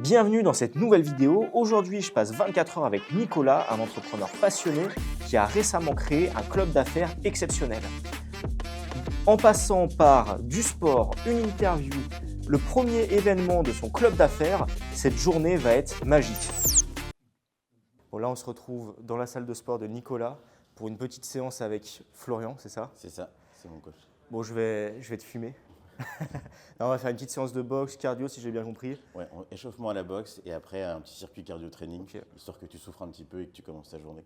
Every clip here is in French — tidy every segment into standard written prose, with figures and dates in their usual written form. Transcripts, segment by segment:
Bienvenue dans cette nouvelle vidéo. Aujourd'hui, je passe 24 heures avec Nicolas, un entrepreneur passionné qui a récemment créé un club d'affaires exceptionnel. En passant par du sport, une interview, le premier événement de son club d'affaires, cette journée va être magique. Bon, là, on se retrouve dans la salle de sport de Nicolas pour une petite séance avec Florian, c'est ça? C'est ça, c'est mon coach. Bon, je vais te fumer. Là, on va faire une petite séance de boxe, cardio, si j'ai bien compris. Ouais, échauffement à la boxe et après un petit circuit cardio-training, Ok. histoire que tu souffres un petit peu et que tu commences ta journée.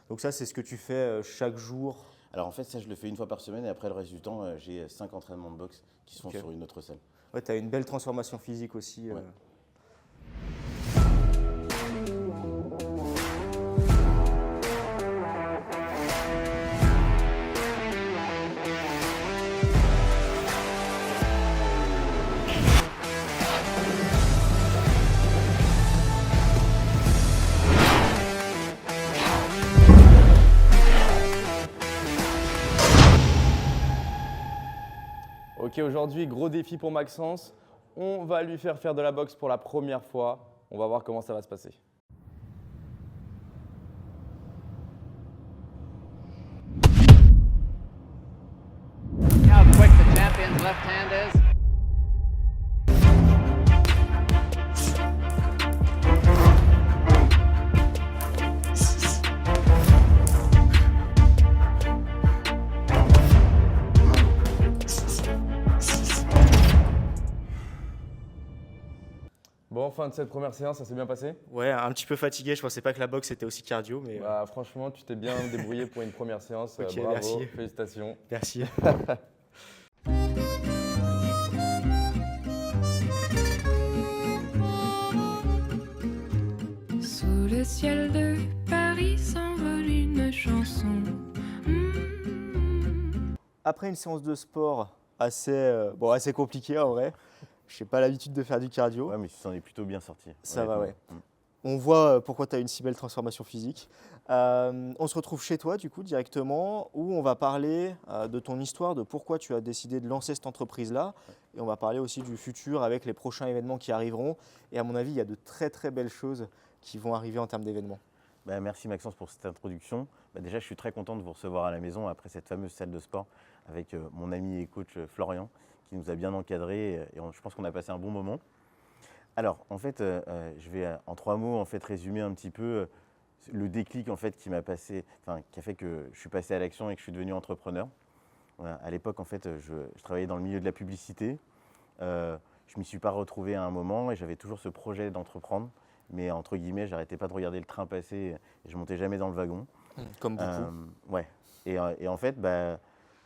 Donc ça, c'est ce que tu fais chaque jour? Alors en fait, ça je le fais une fois par semaine et après le reste du temps, j'ai 5 entraînements de boxe qui se font Ok. sur une autre salle. Ouais, tu as une belle transformation physique aussi. Ouais. Ok, aujourd'hui, gros défi pour Maxence. On va lui faire faire de la boxe pour la première fois. On va voir comment ça va se passer. How quick the champion's left hand is. Bon, fin de cette première séance, ça s'est bien passé? Ouais, un petit peu fatigué. Je pensais pas que la boxe était aussi cardio, mais Bah, franchement, tu t'es bien débrouillé pour une première séance. Ok, Bravo, merci. félicitations. merci. Sous le ciel de Paris s'envole une chanson. Après une séance de sport assez compliquée en vrai, je n'ai pas l'habitude de faire du cardio. Ouais, mais tu t'en es plutôt bien sorti. Ça va, honnêtement. ouais. On voit pourquoi tu as une si belle transformation physique. On se retrouve chez toi, du coup, directement, où on va parler de ton histoire, de pourquoi tu as décidé de lancer cette entreprise-là. Et on va parler aussi du futur avec les prochains événements qui arriveront. Et à mon avis, il y a de très, très belles choses qui vont arriver en termes d'événements. Bah, merci Maxence pour cette introduction. Bah, déjà, je suis très content de vous recevoir à la maison après cette fameuse salle de sport avec mon ami et coach Florian qui nous a bien encadrés et je pense qu'on a passé un bon moment. Alors, en fait, je vais en 3 mots en fait résumer un petit peu le déclic en fait qui a fait que je suis passé à l'action et que je suis devenu entrepreneur. Voilà, à l'époque, en fait, je travaillais dans le milieu de la publicité. Je ne m'y suis pas retrouvé à un moment et j'avais toujours ce projet d'entreprendre. Mais entre guillemets, j'arrêtais pas de regarder le train passer et je montais jamais dans le wagon. Comme beaucoup. Ouais. Et en fait, bah,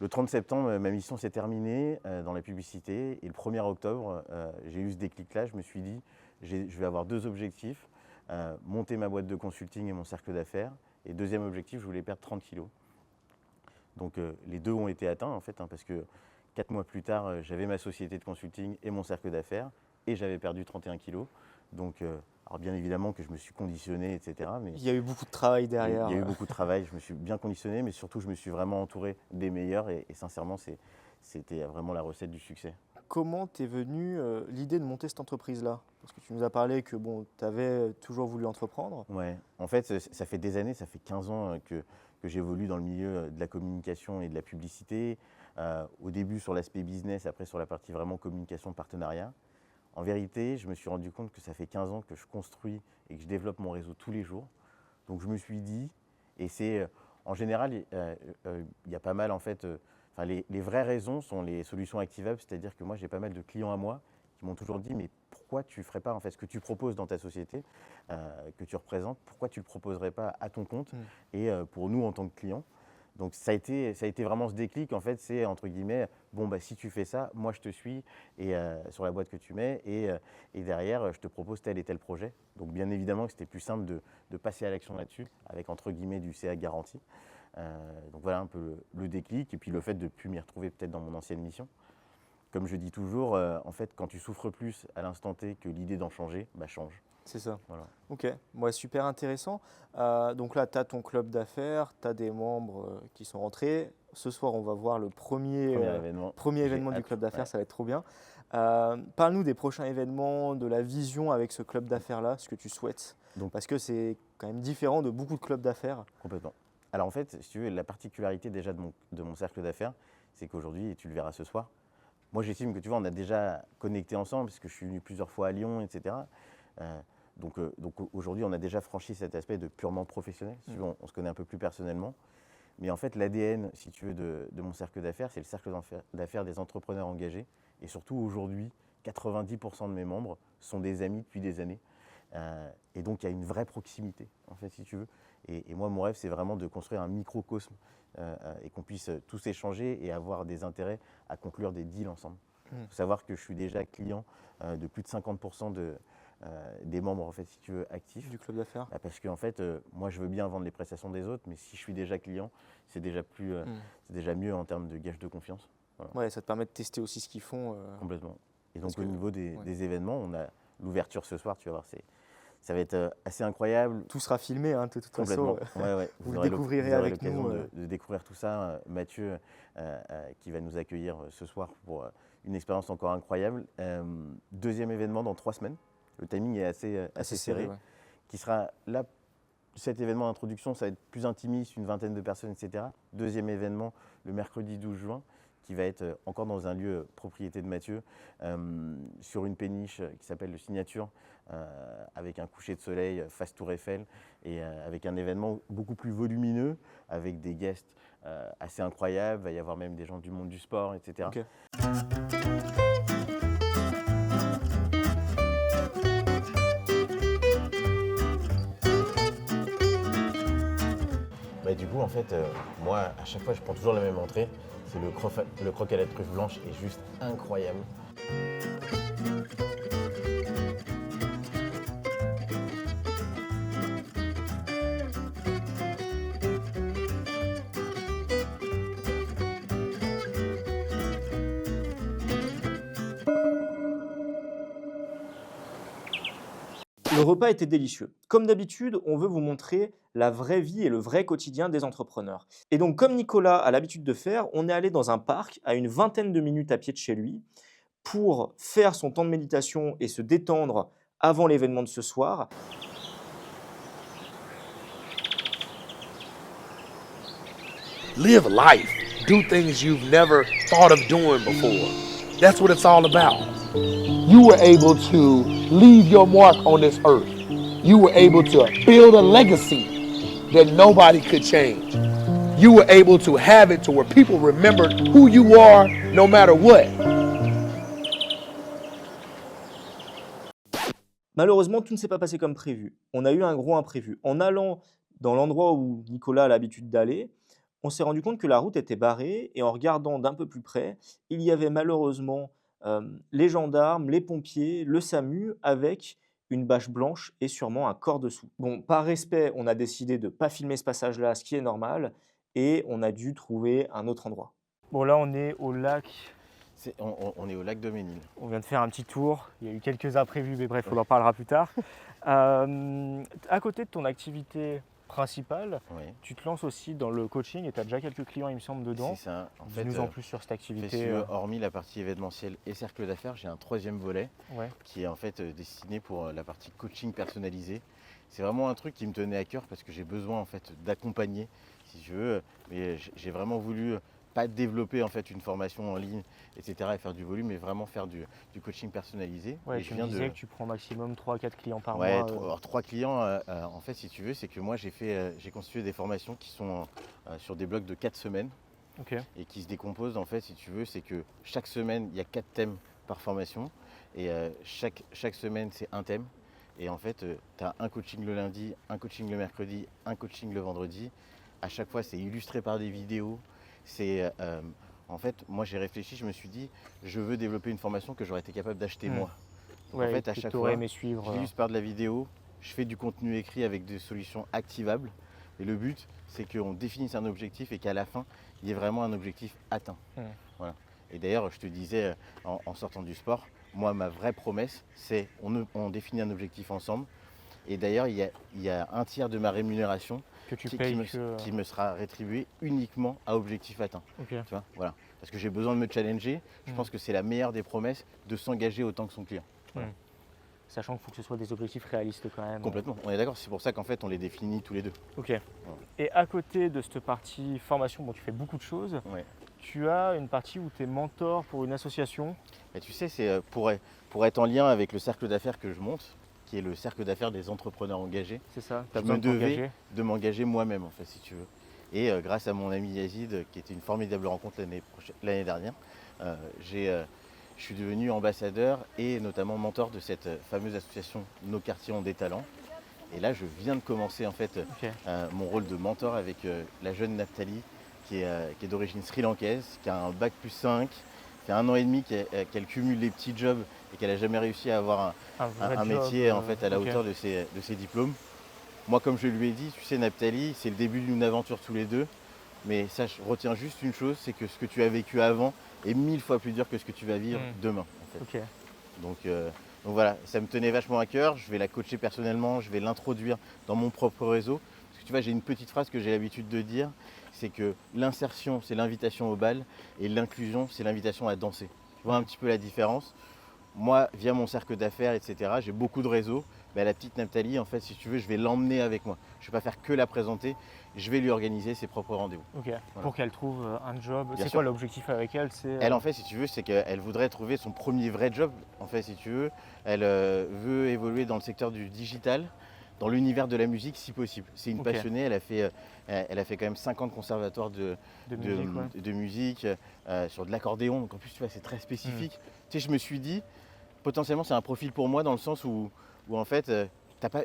le 30 septembre, ma mission s'est terminée dans la publicité. Et le 1er octobre, j'ai eu ce déclic-là. Je me suis dit, je vais avoir 2 objectifs. Monter ma boîte de consulting et mon cercle d'affaires. Et deuxième objectif, je voulais perdre 30 kilos. Donc les 2 ont été atteints en fait, parce que 4 mois plus tard, j'avais ma société de consulting et mon cercle d'affaires. Et j'avais perdu 31 kilos. Donc, alors bien évidemment que je me suis conditionné, etc. Mais Il y a eu beaucoup de travail derrière. il y a eu beaucoup de travail, je me suis bien conditionné, mais surtout je me suis vraiment entouré des meilleurs et sincèrement, c'était vraiment la recette du succès. Comment t'es venue l'idée de monter cette entreprise-là? Parce que tu nous as parlé que tu avais toujours voulu entreprendre. Ouais, en fait, ça fait des années, ça fait 15 ans que j'évolue dans le milieu de la communication et de la publicité. Au début sur l'aspect business, après sur la partie vraiment communication, partenariat. En vérité, je me suis rendu compte que ça fait 15 ans que je construis et que je développe mon réseau tous les jours. Donc je me suis dit, et c'est en général, il y a pas mal en fait, les vraies raisons sont les solutions activables, c'est-à-dire que moi j'ai pas mal de clients à moi qui m'ont toujours dit mais pourquoi tu ne ferais pas en fait ce que tu proposes dans ta société, que tu représentes, pourquoi tu ne le proposerais pas à ton compte et pour nous en tant que clients. Donc ça a été vraiment ce déclic en fait, c'est entre guillemets, bon bah si tu fais ça, moi je te suis et sur la boîte que tu mets et derrière je te propose tel et tel projet. Donc bien évidemment que c'était plus simple de passer à l'action là-dessus avec entre guillemets du CA garanti. Donc voilà un peu le déclic et puis le fait de ne plus m'y retrouver peut-être dans mon ancienne mission. comme je dis toujours, en fait, quand tu souffres plus à l'instant T que l'idée d'en changer, bah change. C'est ça. Voilà. Ok, ouais, super intéressant. Donc là, tu as ton club d'affaires, tu as des membres qui sont rentrés. Ce soir, on va voir le premier événement J'ai du hâte, club d'affaires, ouais. ça va être trop bien. Parle-nous des prochains événements, de la vision avec ce club d'affaires-là, ce que tu souhaites. Donc- Parce que c'est quand même différent de beaucoup de clubs d'affaires. Complètement. Alors en fait, si tu veux, la particularité déjà de mon cercle d'affaires, c'est qu'aujourd'hui, et tu le verras ce soir, moi j'estime que tu vois, on a déjà connecté ensemble, parce que je suis venu plusieurs fois à Lyon, etc. Donc aujourd'hui, on a déjà franchi cet aspect de purement professionnel. Si tu veux, on se connaît un peu plus personnellement. Mais en fait, l'ADN, si tu veux, de mon cercle d'affaires, c'est le cercle d'affaires des entrepreneurs engagés. Et surtout aujourd'hui, 90% de mes membres sont des amis depuis des années. Et donc, il y a une vraie proximité, en fait, si tu veux. Et moi, mon rêve, c'est vraiment de construire un microcosme et qu'on puisse tous échanger et avoir des intérêts à conclure des deals ensemble. Il faut savoir que je suis déjà client de plus de 50% des membres, en fait, si tu veux, actifs. Du club d'affaires. Parce qu'en fait, moi, je veux bien vendre les prestations des autres, mais si je suis déjà client, c'est déjà mieux en termes de gage de confiance. Voilà. Ouais, ça te permet de tester aussi ce qu'ils font. Complètement. Et donc, Parce que- au niveau des ouais. des événements, on a l'ouverture ce soir, tu vas voir, ça va être assez incroyable. Tout sera filmé, hein, de toute Complètement. façon. Ouais. Vous le aurez découvrirez vous aurez avec l'occasion nous, de découvrir tout ça. Mathieu, qui va nous accueillir ce soir pour une expérience encore incroyable. Deuxième événement dans 3 semaines. Le timing est assez serré. ouais. Qui sera là. Cet événement d'introduction, ça va être plus intimiste, une vingtaine de personnes, etc. Deuxième événement, le mercredi 12 juin, qui va être encore dans un lieu propriété de Mathieu, sur une péniche qui s'appelle le Signature, avec un coucher de soleil face Tour Eiffel, et avec un événement beaucoup plus volumineux, avec des guests assez incroyables. Il va y avoir même des gens du monde du sport, etc. Ok. Bah, du coup, en fait, moi, à chaque fois, je prends toujours la même entrée. C'est le croque à la truffe blanche, est juste incroyable. Le repas était délicieux. Comme d'habitude, on veut vous montrer la vraie vie et le vrai quotidien des entrepreneurs. Et donc, comme Nicolas a l'habitude de faire, on est allé dans un parc à une vingtaine de minutes à pied de chez lui pour faire son temps de méditation et se détendre avant l'événement de ce soir. Live life. Do things you've never thought of doing before. That's what it's all about. You were able to leave your mark on this earth. You were able to build a legacy that nobody could change. You were able to have it to where people remembered who you are no matter what. Malheureusement, tout ne s'est pas passé comme prévu. On a eu un gros imprévu. En allant dans l'endroit où Nicolas a l'habitude d'aller, on s'est rendu compte que la route était barrée et en regardant d'un peu plus près, il y avait malheureusement les gendarmes, les pompiers, le SAMU avec une bâche blanche et sûrement un corps dessous. Bon, par respect, on a décidé de ne pas filmer ce passage-là, ce qui est normal, et on a dû trouver un autre endroit. Bon, là, on est au lac. On est au lac de Ménil. On vient de faire un petit tour. Il y a eu quelques imprévus, mais bref, on en parlera plus tard. À côté de ton activité principale, Oui. tu te lances aussi dans le coaching et tu as déjà quelques clients, il me semble, dedans. C'est ça. En fait, Dis-nous en plus sur cette activité. hormis la partie événementielle et cercle d'affaires, j'ai un troisième volet Ouais. qui est en fait destiné pour la partie coaching personnalisé. C'est vraiment un truc qui me tenait à cœur parce que j'ai besoin en fait d'accompagner, si je veux. Mais j'ai vraiment voulu pas développer en fait une formation en ligne, etc. et faire du volume, mais vraiment faire du coaching personnalisé. Ouais, Et tu me disais que tu prends maximum 3-4 clients par Ouais, mois. alors 3 clients, en fait, si tu veux, c'est que moi j'ai constitué des formations qui sont sur des blocs de 4 semaines Ok. et qui se décomposent, en fait, si tu veux, c'est que chaque semaine, il y a 4 thèmes par formation et chaque semaine, c'est un thème. Et en fait, tu as un coaching le lundi, un coaching le mercredi, un coaching le vendredi. À chaque fois, c'est illustré par des vidéos. En fait, moi j'ai réfléchi, je me suis dit, je veux développer une formation que j'aurais été capable d'acheter moi. Ouais, en fait, à que chaque t'aurais fois, aimé suivre. j'illustre par de la vidéo, je fais du contenu écrit avec des solutions activables. Et le but, c'est qu'on définisse un objectif et qu'à la fin, il y ait vraiment un objectif atteint. Voilà. Et d'ailleurs, je te disais en sortant du sport, moi, ma vraie promesse, c'est on définit un objectif ensemble. Et d'ailleurs, il y a un tiers de ma rémunération Que tu qui payes qui me sera rétribué uniquement à objectif atteint. Ok. Tu vois, voilà. Parce que j'ai besoin de me challenger. Je pense que c'est la meilleure des promesses de s'engager autant que son client. Voilà. Sachant qu'il faut que ce soit des objectifs réalistes quand même. Complètement. On est d'accord. C'est pour ça qu'en fait, on les définit tous les deux. Ok. Et à côté de cette partie formation, bon, tu fais beaucoup de choses. Ouais. Tu as une partie où tu es mentor pour une association. Et tu sais, c'est pour être en lien avec le cercle d'affaires que je monte, qui est le cercle d'affaires des entrepreneurs engagés. C'est ça. Je me devais de m'engager moi-même, en fait, si tu veux. Et grâce à mon ami Yazid, qui était une formidable rencontre l'année dernière, je suis devenu ambassadeur et notamment mentor de cette fameuse association Nos quartiers ont des talents. Et là, je viens de commencer en fait mon rôle de mentor avec la jeune Naphtali, qui est d'origine sri-lankaise, qui a un bac plus 5, qui a 1 an et demi, qu'elle cumule les petits jobs et qu'elle n'a jamais réussi à avoir un métier en fait, à la hauteur de ses diplômes. Moi, comme je lui ai dit, tu sais, Naphtali, c'est le début d'une aventure tous les deux. Mais sache, retiens juste une chose, c'est que ce que tu as vécu avant est 1000 fois plus dur que ce que tu vas vivre demain. En fait. Donc voilà, ça me tenait vachement à cœur. Je vais la coacher personnellement, je vais l'introduire dans mon propre réseau. Parce que tu vois, j'ai une petite phrase que j'ai l'habitude de dire, c'est que l'insertion, c'est l'invitation au bal et l'inclusion, c'est l'invitation à danser. Tu vois un petit peu la différence? Moi, via mon cercle d'affaires, etc., j'ai beaucoup de réseaux. Bah, la petite Naphtali, en fait, si tu veux, je vais l'emmener avec moi. Je ne vais pas faire que la présenter, je vais lui organiser ses propres rendez-vous. Ok. Voilà. Pour qu'elle trouve un job. C'est quoi l'objectif avec elle? Elle, en fait, si tu veux, c'est qu'elle voudrait trouver son premier vrai job. En fait, si tu veux, elle veut évoluer dans le secteur du digital, dans l'univers de la musique, si possible. C'est une passionnée. Elle a fait quand même 5 ans de conservatoire de musique sur de l'accordéon. Donc en plus, tu vois, c'est très spécifique. Tu sais, je me suis dit, potentiellement, c'est un profil pour moi dans le sens où en fait,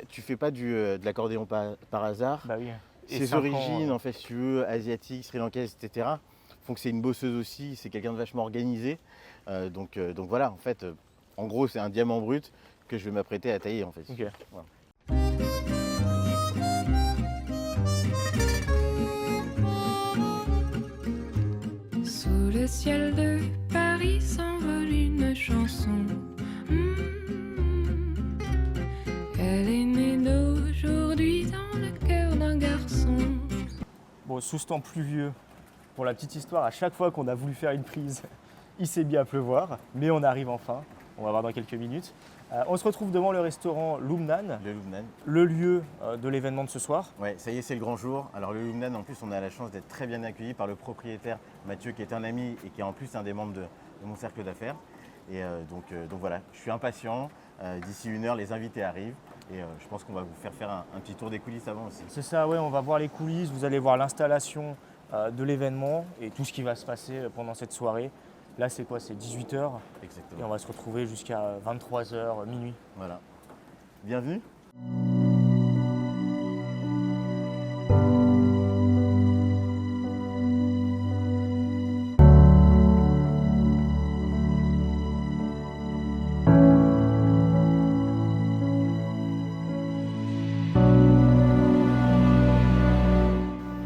tu fais pas de l'accordéon par hasard. Bah oui. Ses origines, en fait, si tu veux, asiatiques, sri-lankaises, etc., font que c'est une bosseuse aussi, c'est quelqu'un de vachement organisé. Donc voilà, en fait, en gros, c'est un diamant brut que je vais m'apprêter à tailler, en fait. Ok. Voilà. Sous le ciel de Paris s'envole une chanson. Elle est née d'aujourd'hui dans le cœur d'un garçon. Bon, sous ce temps pluvieux, pour la petite histoire, à chaque fois qu'on a voulu faire une prise, il s'est mis à pleuvoir, mais on arrive enfin. On va voir dans quelques minutes. On se retrouve devant le restaurant Lumnan, Le Lumnan. le lieu de l'événement de ce soir. Ouais, ça y est, c'est le grand jour. Alors le Lumnan, en plus, on a la chance d'être très bien accueilli par le propriétaire Mathieu, qui est un ami et qui est en plus un des membres de mon cercle d'affaires. Et donc voilà, je suis impatient. D'ici 1 heure, les invités arrivent. Et je pense qu'on va vous faire un petit tour des coulisses avant aussi. C'est ça, ouais, on va voir les coulisses, vous allez voir l'installation de l'événement et tout ce qui va se passer pendant cette soirée. Là, c'est quoi? C'est 18h Exactement. et on va se retrouver jusqu'à 23h, minuit. Voilà. Bienvenue.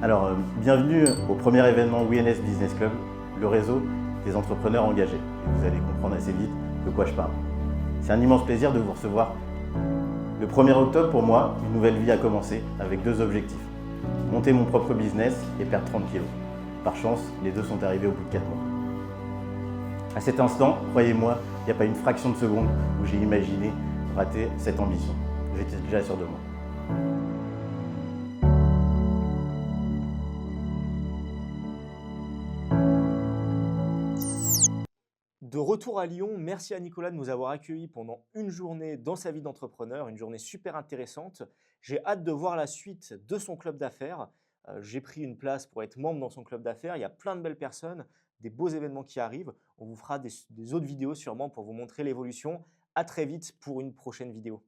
Alors, bienvenue au premier événement WNS Business Club, le réseau des entrepreneurs engagés. Et vous allez comprendre assez vite de quoi je parle. C'est un immense plaisir de vous recevoir. Le 1er octobre, pour moi, une nouvelle vie a commencé avec 2 objectifs. Monter mon propre business et perdre 30 kilos. Par chance, les 2 sont arrivés au bout de 4 mois. À cet instant, croyez-moi, il n'y a pas une fraction de seconde où j'ai imaginé rater cette ambition. J'étais déjà sûr de moi. De retour à Lyon, merci à Nicolas de nous avoir accueillis pendant une journée dans sa vie d'entrepreneur, une journée super intéressante. J'ai hâte de voir la suite de son club d'affaires. J'ai pris une place pour être membre dans son club d'affaires. Il y a plein de belles personnes, des beaux événements qui arrivent. On vous fera des autres vidéos sûrement pour vous montrer l'évolution. À très vite pour une prochaine vidéo.